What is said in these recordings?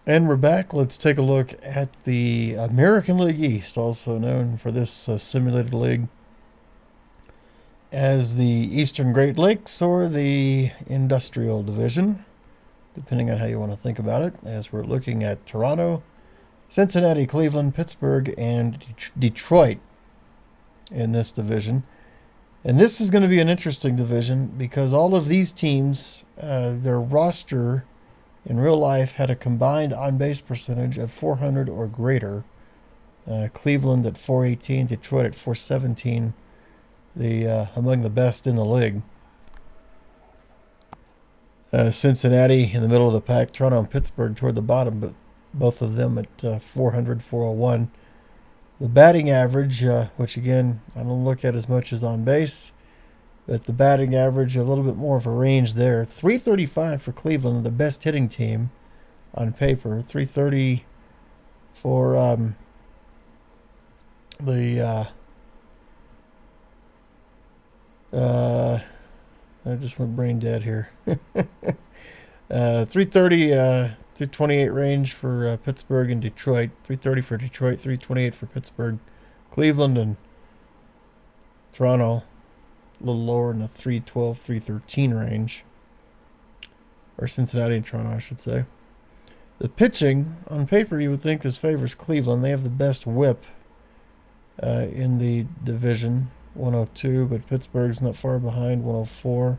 And we're back. Let's take a look at the American League East, also known for this simulated league as the Eastern Great Lakes or the Industrial Division, depending on how you want to think about it, as we're looking at Toronto, Cincinnati, Cleveland, Pittsburgh, and Detroit in this division. And this is going to be an interesting division because all of these teams, their roster in real life had a combined on-base percentage of 400 or greater. Cleveland at 418, Detroit at 417, among the best in the league. Cincinnati in the middle of the pack, Toronto and Pittsburgh toward the bottom, but both of them at 400, 401. The batting average, which again, I don't look at as much as on base, but the batting average, a little bit more of a range there. 335 for Cleveland, the best hitting team on paper. 330 for I just went brain dead here. 330, 328 range for Pittsburgh and Detroit. 330 for Detroit, 328 for Pittsburgh. Cleveland and Toronto, a little lower in the 312, 313 range. Or Cincinnati and Toronto, I should say. The pitching, on paper, you would think this favors Cleveland. They have the best whip in the division, 102, but Pittsburgh's not far behind, 104.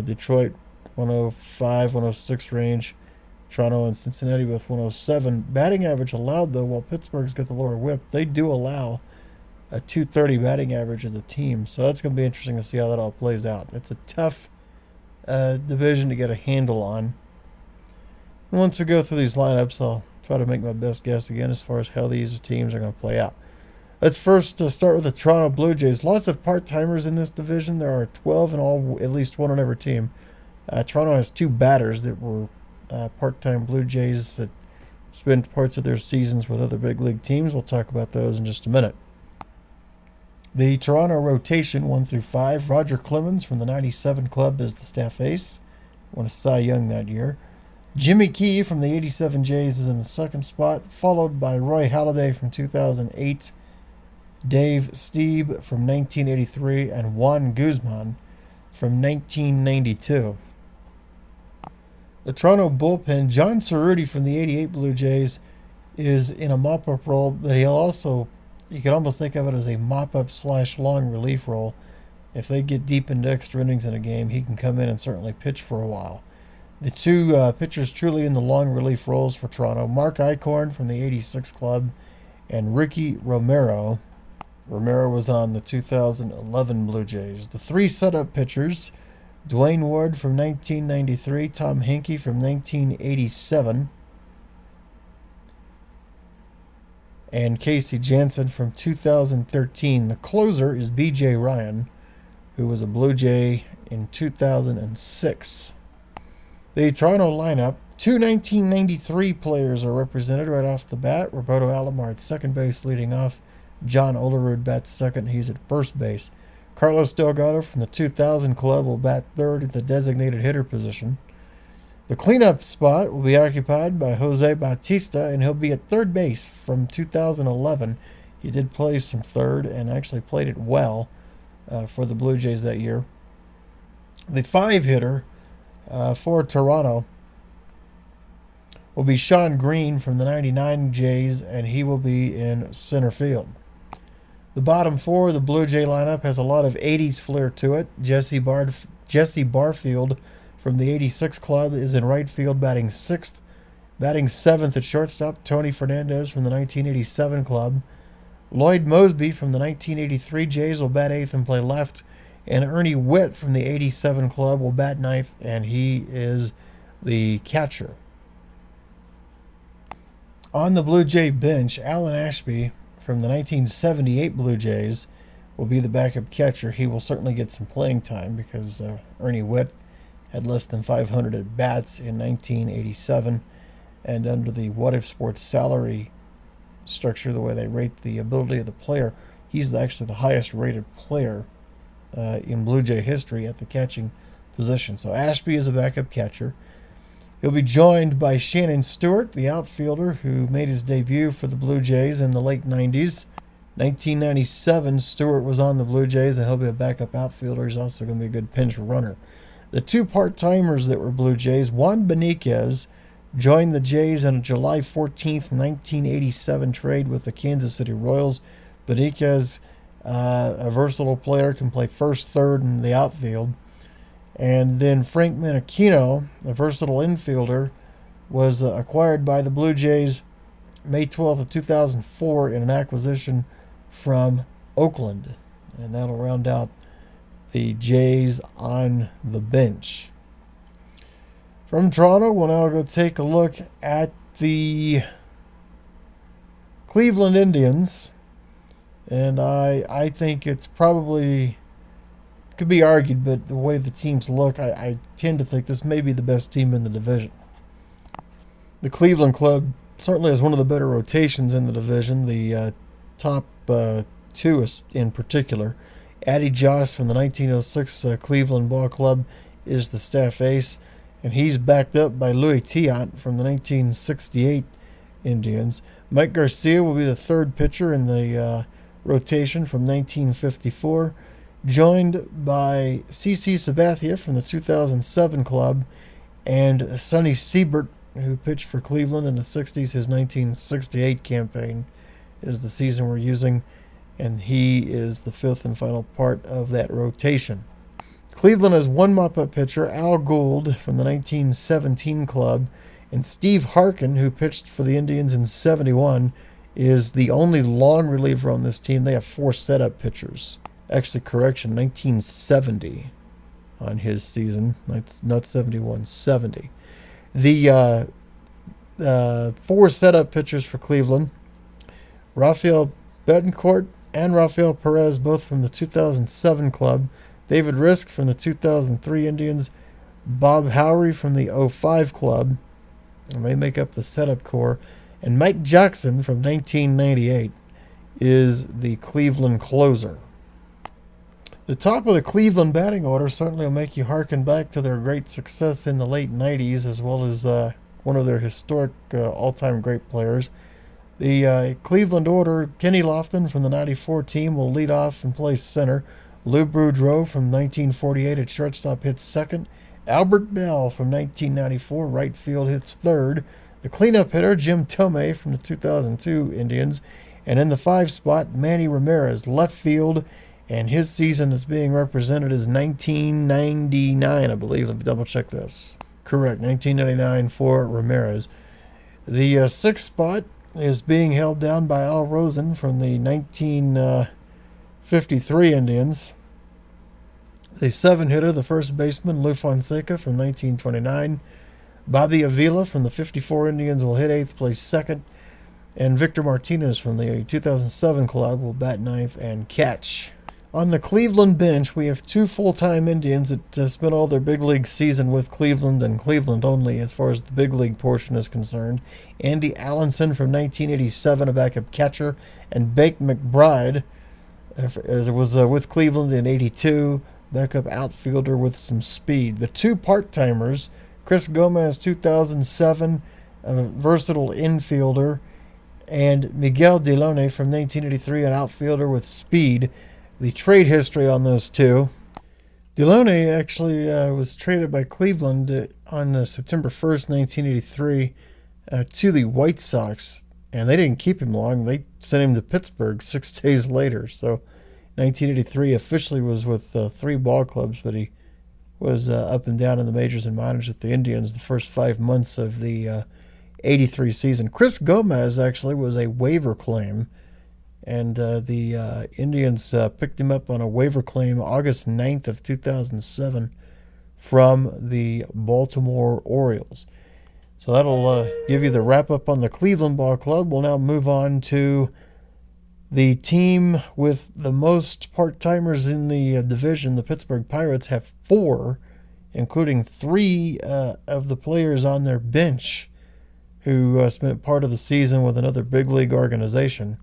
Detroit, 105, 106 range. Toronto and Cincinnati with 107. Batting average allowed, though, while Pittsburgh's got the lower whip, they do allow a 230 batting average as a team. So that's going to be interesting to see how that all plays out. It's a tough division to get a handle on. And once we go through these lineups, I'll try to make my best guess again as far as how these teams are going to play out. Let's first start with the Toronto Blue Jays. Lots of part-timers in this division. There are 12 in all, at least one on every team. Toronto has two batters that were part-time Blue Jays that spent parts of their seasons with other big league teams. We'll talk about those in just a minute. The Toronto rotation, 1 through 5. Roger Clemens from the 97 club is the staff ace. Won a Cy Young that year. Jimmy Key from the 87 Jays is in the second spot, followed by Roy Halladay from 2008. Dave Stieb from 1983, and Juan Guzman from 1992. The Toronto bullpen, John Cerruti from the 88 Blue Jays, is in a mop-up role, but you could almost think of it as a mop-up / long relief role. If they get deep into extra innings in a game, he can come in and certainly pitch for a while. The two pitchers truly in the long relief roles for Toronto, Mark Eichhorn from the 86 club and Ricky Romero. Romero was on the 2011 Blue Jays. The three setup pitchers, Dwayne Ward from 1993, Tom Henke from 1987, and Casey Jansen from 2013. The closer is B.J. Ryan, who was a Blue Jay in 2006. The Toronto lineup, two 1993 players are represented right off the bat. Roberto Alomar at second base leading off. John Olerud bats second. He's at first base. Carlos Delgado from the 2000 club will bat third at the designated hitter position. The cleanup spot will be occupied by Jose Bautista, and he'll be at third base from 2011. He did play some third and actually played it well for the Blue Jays that year. The five-hitter for Toronto will be Sean Green from the 99 Jays, and he will be in center field. The bottom four of the Blue Jay lineup has a lot of 80s flair to it. Jesse Barfield from the 86 club is in right field, batting sixth. Batting seventh at shortstop, Tony Fernandez from the 1987 club. Lloyd Mosby from the 1983 Jays will bat eighth and play left. And Ernie Witt from the 87 club will bat ninth, and he is the catcher. On the Blue Jay bench, Alan Ashby from the 1978 Blue Jays will be the backup catcher. He will certainly get some playing time because Ernie Witt had less than 500 at bats in 1987, and under the What If Sports salary structure, the way they rate the ability of the player, he's actually the highest rated player in Blue Jay history at the catching position. So Ashby is a backup catcher. He'll be joined by Shannon Stewart, the outfielder who made his debut for the Blue Jays in the late 90s. 1997, Stewart was on the Blue Jays, and he'll be a backup outfielder. He's also going to be a good pinch runner. The two part-timers that were Blue Jays, Juan Beniquez joined the Jays in a July 14th, 1987 trade with the Kansas City Royals. Beniquez, a versatile player, can play first, third, and the outfield. And then Frank Menachino, a versatile infielder, was acquired by the Blue Jays May 12th of 2004 in an acquisition from Oakland. And that'll round out the Jays on the bench. From Toronto, we'll now go take a look at the Cleveland Indians. And I think it's probably, could be argued, but the way the teams look, I tend to think this may be the best team in the division. The Cleveland club certainly has one of the better rotations in the division. The top two in particular. Addie Joss from the 1906 Cleveland Ball Club is the staff ace, and he's backed up by Louis Tiant from the 1968 Indians. Mike Garcia will be the third pitcher in the rotation from 1954, joined by C.C. Sabathia from the 2007 club and Sonny Siebert, who pitched for Cleveland in the 60s. His 1968 campaign is the season we're using, and he is the fifth and final part of that rotation. Cleveland has one mop-up pitcher, Al Gould from the 1917 club, and Steve Harkin, who pitched for the Indians in 71, is the only long reliever on this team. They have four setup pitchers. Actually, correction, 1970 on his season. That's not 71, 70. The four setup pitchers for Cleveland, Rafael Betancourt and Rafael Perez, both from the 2007 club, David Risk from the 2003 Indians, Bob Howery from the 05 club, and they make up the setup core, and Mike Jackson from 1998 is the Cleveland closer. The top of the Cleveland batting order certainly will make you harken back to their great success in the late 90s, as well as one of their historic all-time great players. The Cleveland order, Kenny Lofton from the 94 team will lead off and play center. Lou Boudreau from 1948 at shortstop hits second. Albert Bell from 1994 right field hits third. The cleanup hitter, Jim Tomei from the 2002 Indians. And in the 5 spot, Manny Ramirez, left field, and his season is being represented as 1999, I believe. Let me double check this. Correct, 1999 for Ramirez. The 6th spot is being held down by Al Rosen from the 1953 Indians. The 7 hitter, the first baseman, Lou Fonseca from 1929. Bobby Avila from the 54 Indians will hit 8th, play second. And Victor Martinez from the 2007 club will bat 9th and catch. On the Cleveland bench, we have 2 full-time Indians that spent all their big league season with Cleveland and Cleveland only as far as the big league portion is concerned. Andy Allenson from 1987, a backup catcher, and Bake McBride was with Cleveland in 82, backup outfielder with some speed. The 2 part-timers, Chris Gomez, 2007, a versatile infielder, and Miguel Delone from 1983, an outfielder with speed. The trade history on those two. Delone actually was traded by Cleveland on September 1st, 1983 to the White Sox, and they didn't keep him long. They sent him to Pittsburgh 6 days later. So 1983 officially was with 3 ball clubs, but he was up and down in the majors and minors with the Indians the first 5 months of the 83 season. Chris Gomez actually was a waiver claim, and the Indians picked him up on a waiver claim August 9th of 2007 from the Baltimore Orioles. So that'll give you the wrap-up on the Cleveland Ball Club. We'll now move on to the team with the most part-timers in the division. The Pittsburgh Pirates have 4, including 3 of the players on their bench who spent part of the season with another big league organization.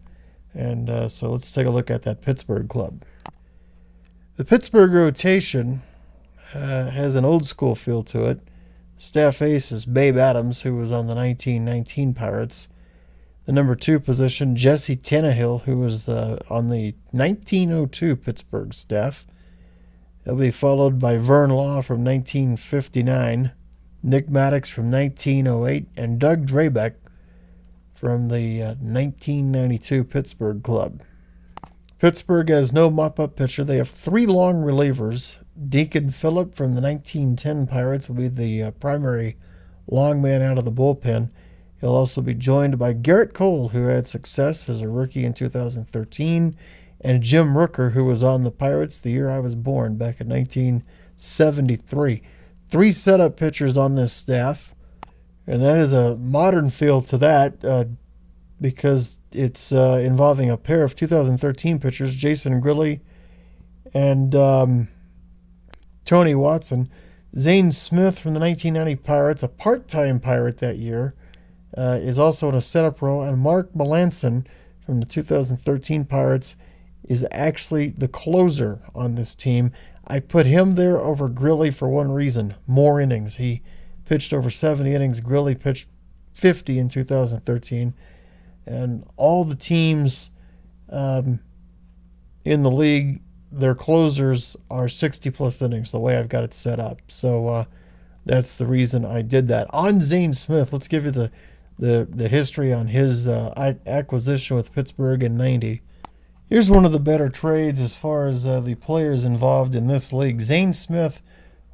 And so let's take a look at that Pittsburgh club. The Pittsburgh rotation has an old school feel to it. Staff ace is Babe Adams, who was on the 1919 Pirates. The number 2 position, Jesse Tannehill, who was on the 1902 Pittsburgh staff. He'll be followed by Vern Law from 1959, Nick Maddox from 1908, and Doug Drabeck from the 1992 Pittsburgh club. Pittsburgh has no mop-up pitcher. They have 3 long relievers. Deacon Phillip from the 1910 Pirates will be the primary long man out of the bullpen. He'll also be joined by Garrett Cole, who had success as a rookie in 2013, and Jim Rooker, who was on the Pirates the year I was born, back in 1973. 3 setup pitchers on this staff, and that is a modern feel to that because it's involving a pair of 2013 pitchers, Jason Grilli and Tony Watson. Zane Smith from the 1990 Pirates, a part-time Pirate that year, is also in a setup role, and Mark Melanson from the 2013 Pirates is actually the closer on this team. I put him there over Grilli for one reason: more innings. He pitched over 70 innings. Grilli pitched 50 in 2013. And all the teams in the league, their closers are 60-plus innings, the way I've got it set up. So that's the reason I did that. On Zane Smith, let's give you the history on his acquisition with Pittsburgh in 90. Here's one of the better trades as far as the players involved in this league. Zane Smith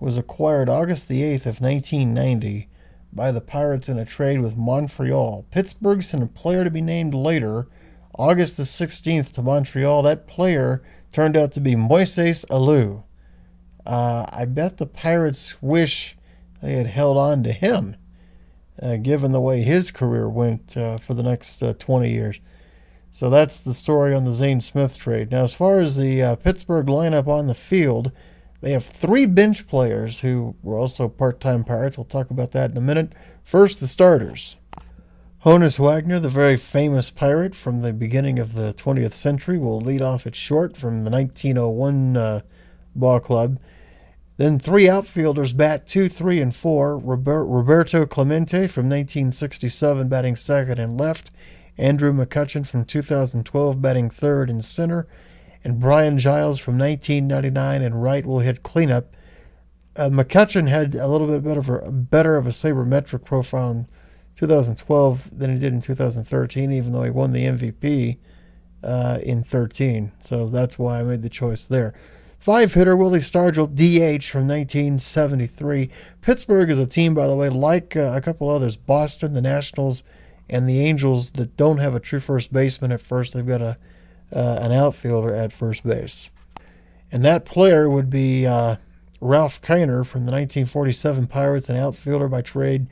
was acquired August the 8th of 1990 by the Pirates in a trade with Montreal. Pittsburgh sent a player to be named later, August the 16th, to Montreal. That player turned out to be Moises Alou. I bet the Pirates wish they had held on to him, given the way his career went for the next 20 years. So that's the story on the Zane Smith trade. Now, as far as the Pittsburgh lineup on the field, they have 3 bench players who were also part-time Pirates. We'll talk about that in a minute. First, the starters. Honus Wagner, the very famous Pirate from the beginning of the 20th century, will lead off at short from the 1901 ball club. Then 3 outfielders bat 2, 3, and 4. Roberto Clemente from 1967 batting second and left. Andrew McCutchen from 2012 batting third and center. And Brian Giles from 1999 and right will hit cleanup. McCutchen had a little bit better of a sabermetric profile in 2012 than he did in 2013, even though he won the MVP in 13. So that's why I made the choice there. 5-hitter Willie Stargell, DH from 1973. Pittsburgh is a team, by the way, like a couple others, Boston, the Nationals, and the Angels, that don't have a true first baseman at first. They've got an outfielder at first base. And that player would be Ralph Kiner from the 1947 Pirates, an outfielder by trade.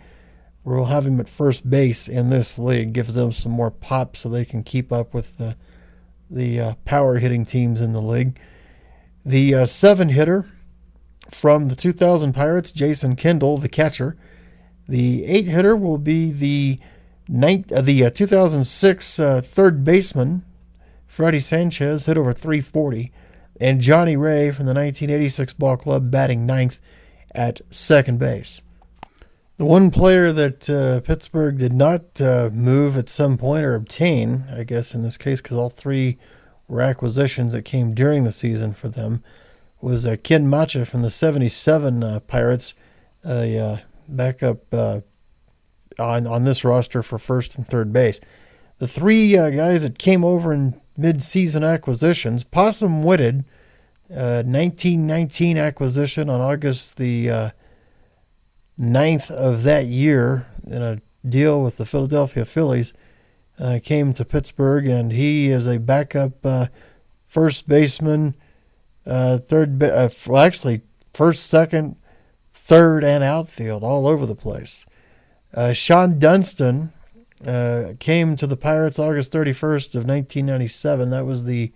We'll have him at first base in this league. Gives them some more pop so they can keep up with the power hitting teams in the league. The 7-hitter from the 2000 Pirates, Jason Kendall, the catcher. The 8-hitter will be the 2006 third baseman, Freddie Sanchez, hit over 340. And Johnny Ray from the 1986 ball club, batting 9th at second base. The one player that Pittsburgh did not move at some point or obtain, I guess in this case, because all 3 were acquisitions that came during the season for them, was Ken Macha from the 77 Pirates, backup on this roster for first and third base. The 3 guys that came over in mid-season acquisitions, Possum Whitted, 1919 acquisition on August the 9th of that year in a deal with the Philadelphia Phillies, came to Pittsburgh, and he is a backup first baseman, first, second, third, and outfield, all over the place. Sean Dunston came to the Pirates August 31st of 1997. That was the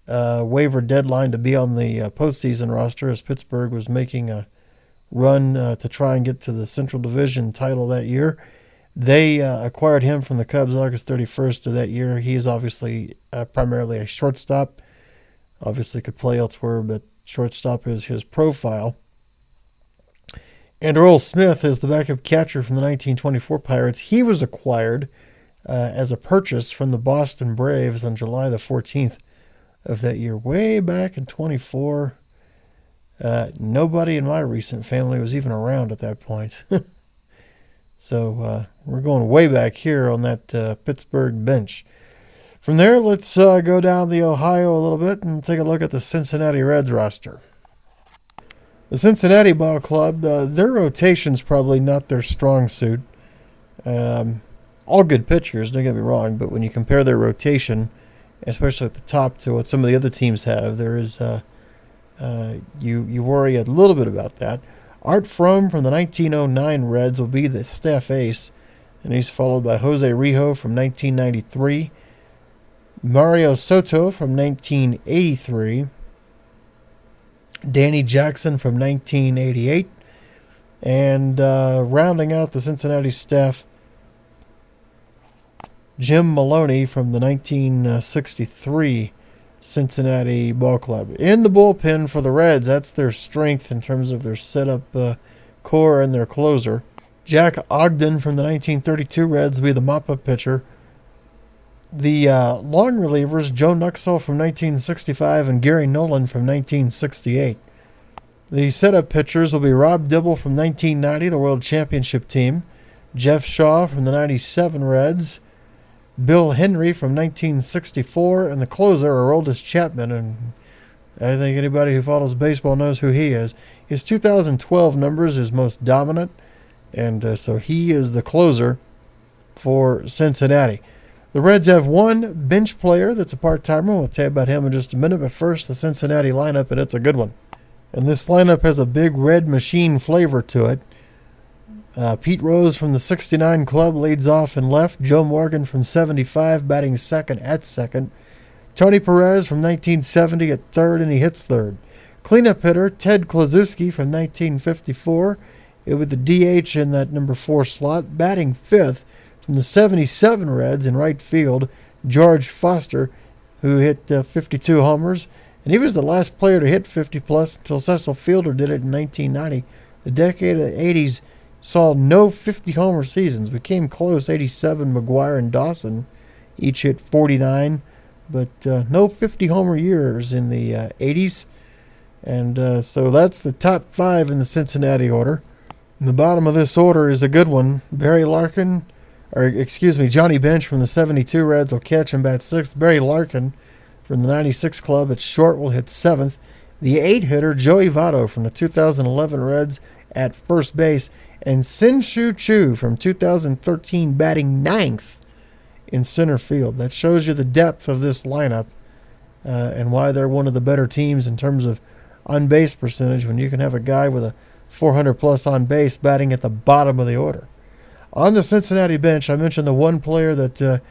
waiver deadline to be on the postseason roster, as Pittsburgh was making a run to try and get to the Central Division title that year. They acquired him from the Cubs August 31st of that year. He is obviously primarily a shortstop. Obviously could play elsewhere, but shortstop is his profile. And Earl Smith is the backup catcher from the 1924 Pirates. He was acquired as a purchase from the Boston Braves on July the 14th of that year, way back in 24. Nobody in my recent family was even around at that point. So we're going way back here on that Pittsburgh bench. From there, let's go down the Ohio a little bit and take a look at the Cincinnati Reds roster. The Cincinnati Ball Club, their rotation's probably not their strong suit. All good pitchers, don't get me wrong, but when you compare their rotation, especially at the top, to what some of the other teams have, there is you worry a little bit about that. Art Fromm from the 1909 Reds will be the staff ace, and he's followed by Jose Rijo from 1993, Mario Soto from 1983, Danny Jackson from 1988, and rounding out the Cincinnati staff, Jim Maloney from the 1963 Cincinnati Ball Club. In the bullpen for the Reds, that's their strength in terms of their setup core and their closer. Jack Ogden from the 1932 Reds will be the mop-up pitcher. The long relievers, Joe Nuxall from 1965 and Gary Nolan from 1968. The setup pitchers will be Rob Dibble from 1990, the World Championship team, Jeff Shaw from the 97 Reds, Bill Henry from 1964, and the closer, Aroldis Chapman, and I think anybody who follows baseball knows who he is. His 2012 numbers is most dominant, and so he is the closer for Cincinnati. The Reds have one bench player that's a part-timer. We'll tell you about him in just a minute, but first the Cincinnati lineup, and it's a good one. And this lineup has a big red machine flavor to it. Pete Rose from the 69 club leads off in left. Joe Morgan from 75 batting second at second. Tony Perez from 1970 at third, and he hits third. Cleanup hitter Ted Klaczewski from 1954 with the DH in that number 4 slot. Batting fifth from the 77 Reds in right field, George Foster, who hit 52 homers. And he was the last player to hit 50-plus until Cecil Fielder did it in 1990. The decade of the 80s saw no 50-homer seasons. We came close. 87, McGuire and Dawson each hit 49, but no 50-homer years in the 80s. And so that's the top 5 in the Cincinnati order. And the bottom of this order is a good one. Johnny Bench from the 72 Reds will catch and bat 6th. Barry Larkin from the 96 club at short will hit 7th. The 8-hitter Joey Votto from the 2011 Reds at first base. And Sin-Shu Chu from 2013 batting 9th in center field. That shows you the depth of this lineup and why they're one of the better teams in terms of on-base percentage when you can have a guy with a 400-plus on-base batting at the bottom of the order. On the Cincinnati bench, I mentioned the one player that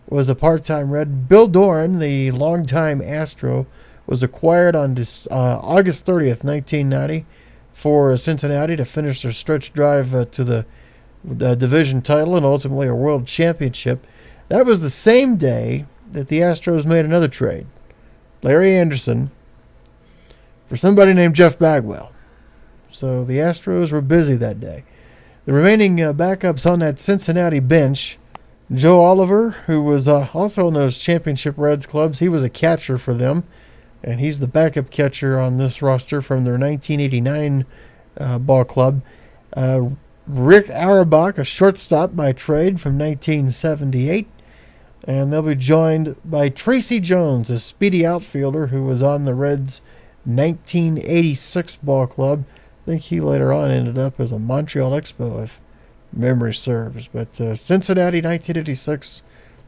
was a part-time Red. Bill Doran, the longtime Astro, was acquired on August 30th, 1990 for Cincinnati to finish their stretch drive to the division title and ultimately a world championship. That was the same day that the Astros made another trade. Larry Anderson for somebody named Jeff Bagwell. So the Astros were busy that day. The remaining backups on that Cincinnati bench, Joe Oliver, who was also in those championship Reds clubs, he was a catcher for them, and he's the backup catcher on this roster from their 1989 ball club. Rick Auerbach, a shortstop by trade from 1978, and they'll be joined by Tracy Jones, a speedy outfielder who was on the Reds' 1986 ball club. I think he later on ended up as a Montreal Expo, if memory serves. But Cincinnati 1986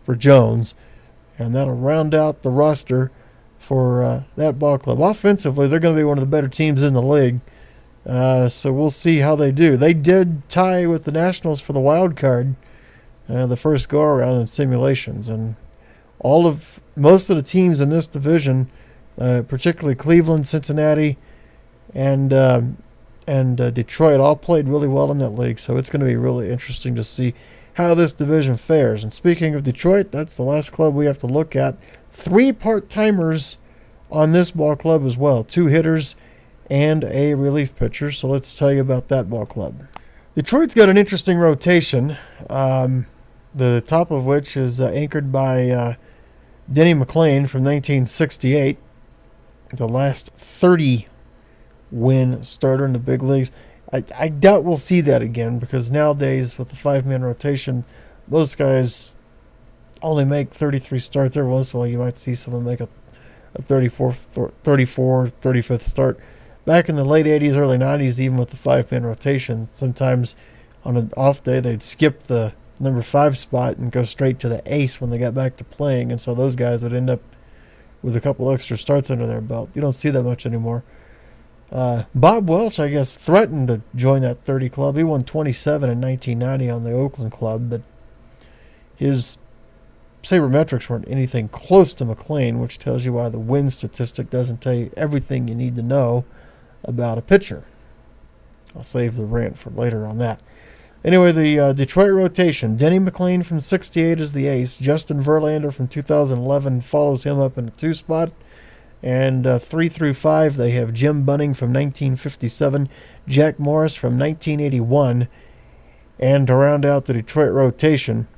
for Jones, and that'll round out the roster for that ball club. Offensively, they're going to be one of the better teams in the league, so we'll see how they do. They did tie with the Nationals for the wild card the first go-around in simulations, and most of the teams in this division, particularly Cleveland, Cincinnati, and Detroit, all played really well in that league, so it's going to be really interesting to see how this division fares. And speaking of Detroit, that's the last club we have to look at. 3 part-timers on this ball club as well. 2 hitters and a relief pitcher. So let's tell you about that ball club. Detroit's got an interesting rotation, the top of which is anchored by Denny McLain from 1968, the last 30-win starter in the big leagues. I doubt we'll see that again because nowadays with the 5-man rotation, most guys only make 33 starts. Every once in a while you might see someone make a 35th start. Back in the late 80s, early 90s, even with the 5-man rotation, sometimes on an off day they'd skip the number 5 spot and go straight to the ace when they got back to playing, and so those guys would end up with a couple extra starts under their belt. You don't see that much anymore. Bob Welch, I guess, threatened to join that 30 club. He won 27 in 1990 on the Oakland club, but his sabermetrics weren't anything close to McLean, which tells you why the win statistic doesn't tell you everything you need to know about a pitcher. I'll save the rant for later on that. Anyway, the Detroit rotation. Denny McLain from 68 is the ace. Justin Verlander from 2011 follows him up in the 2 spot. And 3 through 5, they have Jim Bunning from 1957, Jack Morris from 1981. And to round out the Detroit rotation,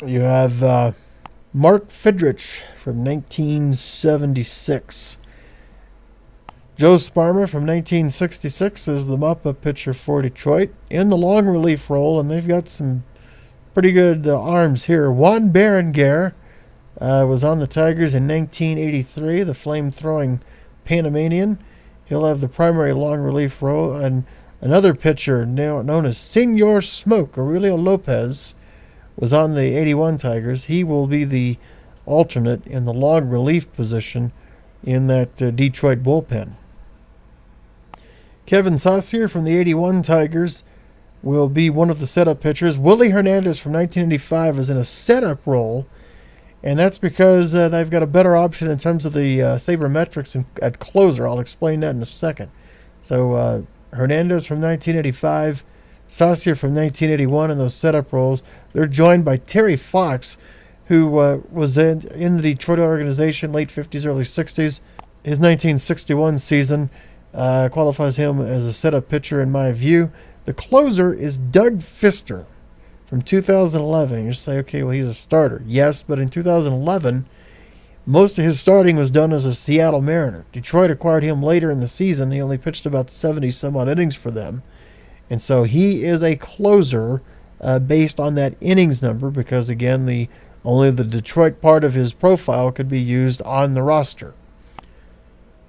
you have Mark Fidrich from 1976. Joe Sparmer from 1966 is the mop-up pitcher for Detroit in the long relief role, and they've got some pretty good arms here. Juan Berenguer was on the Tigers in 1983, the flame-throwing Panamanian. He'll have the primary long relief role, and another pitcher known as Senor Smoke, Aurelio Lopez, was on the 81 Tigers. He will be the alternate in the long relief position in that Detroit bullpen. Kevin Saucier from the 81 Tigers will be one of the setup pitchers. Willie Hernandez from 1985 is in a setup role, and that's because they've got a better option in terms of the sabermetrics at closer. I'll explain that in a second. So Hernandez from 1985, Saucier from 1981 in those setup roles. They're joined by Terry Fox, who was in the Detroit organization late 50s, early 60s. His 1961 season qualifies him as a setup pitcher in my view. The closer is Doug Fister from 2011. You say, okay, well, he's a starter. Yes, but in 2011, most of his starting was done as a Seattle Mariner. Detroit acquired him later in the season. He only pitched about 70-some-odd innings for them. And so he is a closer based on that innings number because, again, only the Detroit part of his profile could be used on the roster.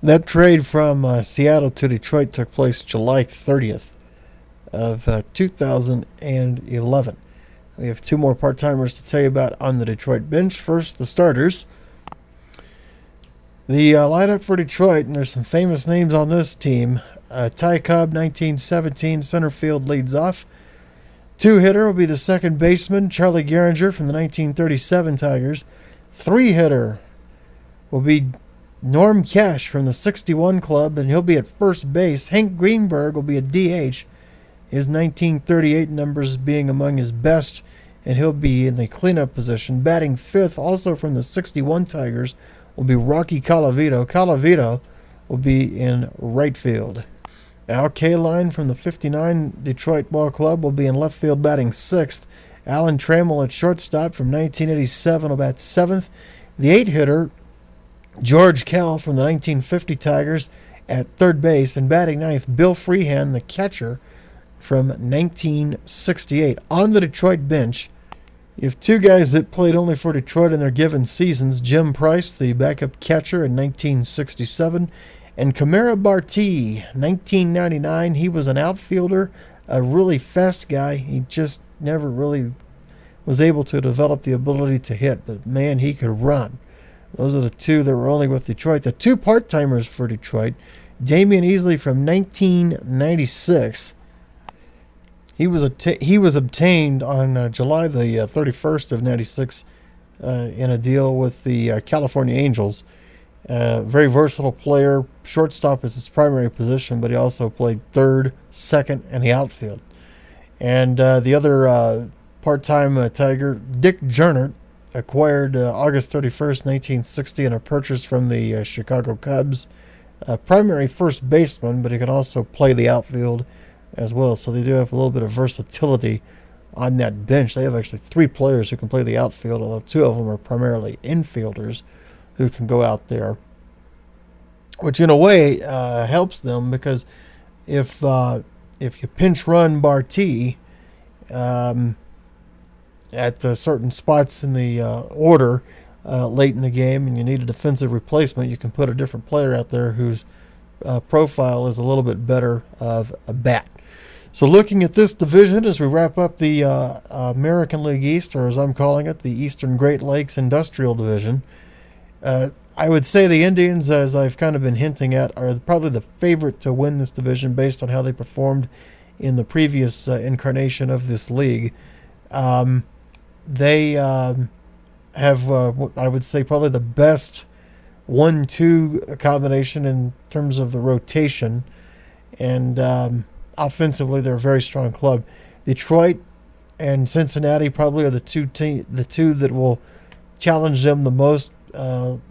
That trade from Seattle to Detroit took place July 30th of 2011. We have 2 more part-timers to tell you about on the Detroit bench. First, the starters. The lineup for Detroit, and there's some famous names on this team. Ty Cobb, 1917, center field leads off. 2-hitter will be the second baseman, Charlie Gehringer from the 1937 Tigers. 3-hitter will be Norm Cash from the 61 club, and he'll be at first base. Hank Greenberg will be a DH, his 1938 numbers being among his best, and he'll be in the cleanup position. Batting 5th, also from the 61 Tigers, will be Rocky Colavito. Colavito will be in right field. Al Kaline from the 59 Detroit Ball Club will be in left field batting 6th. Alan Trammell at shortstop from 1987 will bat 7th. The 8-hitter, George Kell from the 1950 Tigers at third base, and batting 9th, Bill Freehan, the catcher from 1968. On the Detroit bench, you have 2 guys that played only for Detroit in their given seasons. Jim Price, the backup catcher in 1967, and Camara Barti, 1999. He was an outfielder, a really fast guy. He just never really was able to develop the ability to hit, but man, he could run. Those are the 2 that were only with Detroit. The 2 part-timers for Detroit, Damian Easley from 1996. He was obtained on July the 31st of 96 in a deal with the California Angels. Very versatile player. Shortstop is his primary position, but he also played third, second, and the outfield. And the other part-time Tiger, Dick Jernert, acquired August 31st, 1960 in a purchase from the Chicago Cubs. primary first baseman, but he can also play the outfield as well. So they do have a little bit of versatility on that bench. They have actually 3 players who can play the outfield, although 2 of them are primarily infielders who can go out there, which in a way helps them, because if you pinch run Barty at certain spots in the order late in the game, and you need a defensive replacement, you can put a different player out there whose profile is a little bit better of a bat. So looking at this division as we wrap up the American League East, or as I'm calling it, the Eastern Great Lakes Industrial Division, I would say the Indians, as I've kind of been hinting at, are probably the favorite to win this division based on how they performed in the previous incarnation of this league. They have, I would say, probably the best 1-2 combination in terms of the rotation, and offensively they're a very strong club. Detroit and Cincinnati probably are the two that will challenge them the most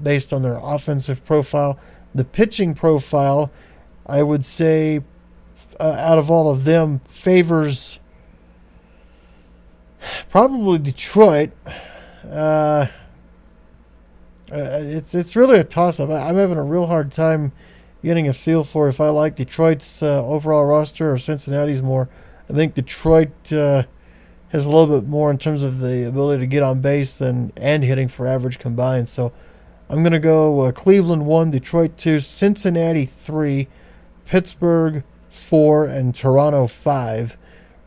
based on their offensive profile. The pitching profile, I would say, out of all of them, favors probably Detroit. It's really a toss-up. I'm having a real hard time getting a feel for if I like Detroit's overall roster or Cincinnati's more. I think Detroit has a little bit more in terms of the ability to get on base and hitting for average combined. So I'm going to go Cleveland 1, Detroit 2, Cincinnati 3, Pittsburgh 4, and Toronto 5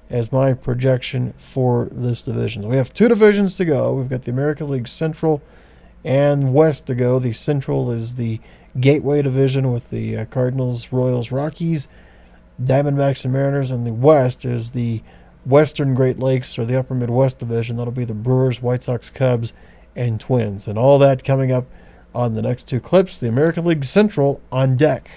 as my projection for this division. So we have 2 divisions to go. We've got the American League Central and West to go. The Central is the Gateway Division with the Cardinals, Royals, Rockies, Diamondbacks, and Mariners, and the West is the Western Great Lakes, or the Upper Midwest Division. That'll be the Brewers, White Sox, Cubs, and Twins. And all that coming up on the next 2 clips. The American League Central on deck.